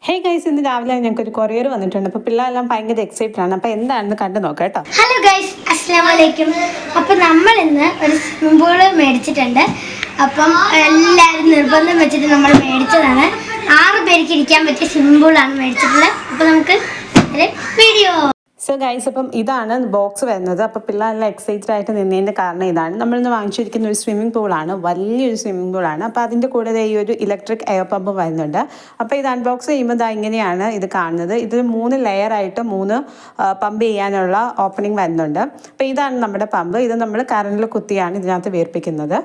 Hey guys, ഇന്ന് രാവിലെ ഞങ്ങൾക്ക് ഒരു കൊറിയർ വന്നിട്ടുണ്ട്. അപ്പോൾ പിള്ളേരെല്ലാം ഭയങ്കര എക്സൈറ്റഡ് ആണ്. അപ്പോൾ എന്താണെന്ന് കണ്ടു നോക്കാം കേട്ടോ. ഹലോ ഗൈസ്, അസ്സലാമു അലൈക്കും. അപ്പോൾ നമ്മൾ ഇന്ന് ഒരു സ്വിമ്മിംഗ് പൂൾ മേടിച്ചിട്ടുണ്ട്. അപ്പം എല്ലാവരും നിർബന്ധം വെച്ചിട്ട് നമ്മൾ മേടിച്ചതാണ്. 6 പേർക്ക് ഇരിക്കാൻ പറ്റിയ സ്വിമ്മിംഗ് പൂളാണ് മേടിച്ചിട്ടുള്ളത്. അപ്പോൾ നമുക്ക് വീഡിയോ. സോ ഗൈസ്, അപ്പം ഇതാണ് ബോക്സ് വരുന്നത്. അപ്പോൾ പിള്ളേരെല്ലാം എക്സൈറ്റഡ് ആയിട്ട് നിന്നതിൻ്റെ കാരണം ഇതാണ്. നമ്മളിന്ന് വാങ്ങിച്ചിരിക്കുന്ന ഒരു സ്വിമ്മിംഗ് പൂളാണ്, വലിയൊരു സ്വിമ്മിംഗ് പൂളാണ്. അപ്പോൾ അതിൻ്റെ കൂടെ ഈ ഒരു ഇലക്ട്രിക് എയർ പമ്പ് വരുന്നുണ്ട്. അപ്പോൾ ഇത് അൺബോക്സ് ചെയ്യുമ്പോൾ ഇങ്ങനെയാണ് ഇത് കാണുന്നത്. ഇതിൽ 3 ലെയറായിട്ട് 3 പമ്പ് ചെയ്യാനുള്ള ഓപ്പണിംഗ് വരുന്നുണ്ട്. അപ്പോൾ ഇതാണ് നമ്മുടെ പമ്പ്. ഇത് നമ്മൾ കറണ്ടിൽ കുത്തിയാണ് ഇതിനകത്ത് വീർപ്പിക്കുന്നത്.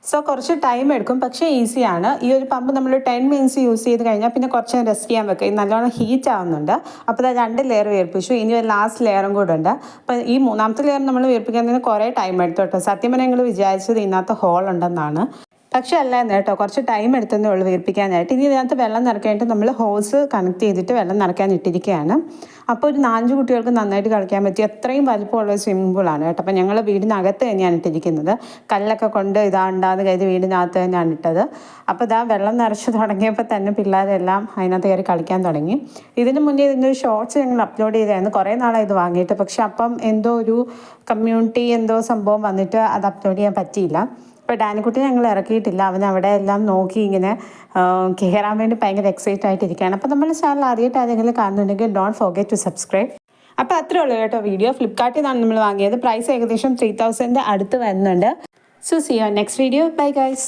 സോ കുറച്ച് ടൈം എടുക്കും, പക്ഷേ ഈസിയാണ്. ഈ ഒരു പമ്പ് നമ്മൾ 10 മിനിറ്റ്സ് യൂസ് ചെയ്ത് കഴിഞ്ഞാൽ പിന്നെ കുറച്ച് റെസ്റ്റ് ചെയ്യാൻ വെക്കുക. ഇത് നല്ലോണം ഹീറ്റ് ആവുന്നുണ്ട്. അപ്പോൾ അത് 2 ലെയർ വീർപ്പിച്ചു. ഇനി ഒരു ലാസ്റ്റ് ലെയറും കൂടെ ഉണ്ട്. അപ്പോൾ ഈ 3ാമത്തെ ലെയർ നമ്മൾ വീർപ്പിക്കുന്നതിന് കുറേ ടൈം എടുത്തു കേട്ടോ. സത്യം പറഞ്ഞാൽ ഞങ്ങൾ വിചാരിച്ചത് ഇതിനകത്ത് ഹോൾ ഉണ്ടെന്നാണ്. പക്ഷേ അല്ലായിരുന്നു കേട്ടോ, കുറച്ച് ടൈം എടുത്തതേ ഉള്ളൂ വീർപ്പിക്കാനായിട്ട്. ഇനി ഇതിനകത്ത് വെള്ളം നിറയ്ക്കാനായിട്ട് നമ്മൾ ഹോസ് കണക്ട് ചെയ്തിട്ട് വെള്ളം നിറയ്ക്കാൻ ഇട്ടിരിക്കുകയാണ്. അപ്പോൾ ഒരു 4 കുട്ടികൾക്ക് നന്നായിട്ട് കളിക്കാൻ പറ്റി അത്രയും വലുപ്പമുള്ള ഒരു സ്വിമ്മിംഗ് പൂളാണ് കേട്ടോ. അപ്പോൾ ഞങ്ങൾ വീടിനകത്ത് തന്നെയാണ് ഇട്ടിരിക്കുന്നത്. കല്ലൊക്കെ കൊണ്ട് ഇതാണ്ടാന്ന് കരുതി വീടിനകത്ത് തന്നെയാണ് ഇട്ടത്. അപ്പോൾ വെള്ളം നിറച്ച് തുടങ്ങിയപ്പോൾ തന്നെ പിള്ളേരെല്ലാം അതിനകത്ത് കയറി കളിക്കാൻ തുടങ്ങി. ഇതിന് മുന്നേ ഇതിൻ്റെ ഒരു ഷോർട്സ് ഞങ്ങൾ അപ്ലോഡ് ചെയ്തായിരുന്നു, കുറേ നാളായി ഇത് വാങ്ങിയിട്ട്. പക്ഷെ അപ്പം എന്തോ ഒരു കമ്മ്യൂണിറ്റി സംഭവം വന്നിട്ട് അത് അപ്ലോഡ് ചെയ്യാൻ പറ്റിയില്ല. ഇപ്പോൾ ഡാനിക്കുട്ടി ഞങ്ങൾ ഇറക്കിയിട്ടില്ല. അവൻ അവിടെ എല്ലാം നോക്കി ഇങ്ങനെ കയറാൻ വേണ്ടി ഭയങ്കര എക്സൈറ്റ് ആയിട്ടിരിക്കുകയാണ്. അപ്പോൾ നമ്മുടെ ചാനൽ ആദ്യമായിട്ട് ആരെങ്കിലും കാണുന്നുണ്ടെങ്കിൽ ഡോണ്ട് ഫോർഗെറ്റ് ടു സബ്സ്ക്രൈബ്. അപ്പോൾ അത്രേ ഉള്ളൂ കേട്ടോ വീഡിയോ. ഫ്ലിപ്കാർട്ടിൽ നിന്നാണ് നമ്മൾ വാങ്ങിയത്. പ്രൈസ് ഏകദേശം 3000 അടുത്ത് വരുന്നുണ്ട്. So see you next video. Bye guys.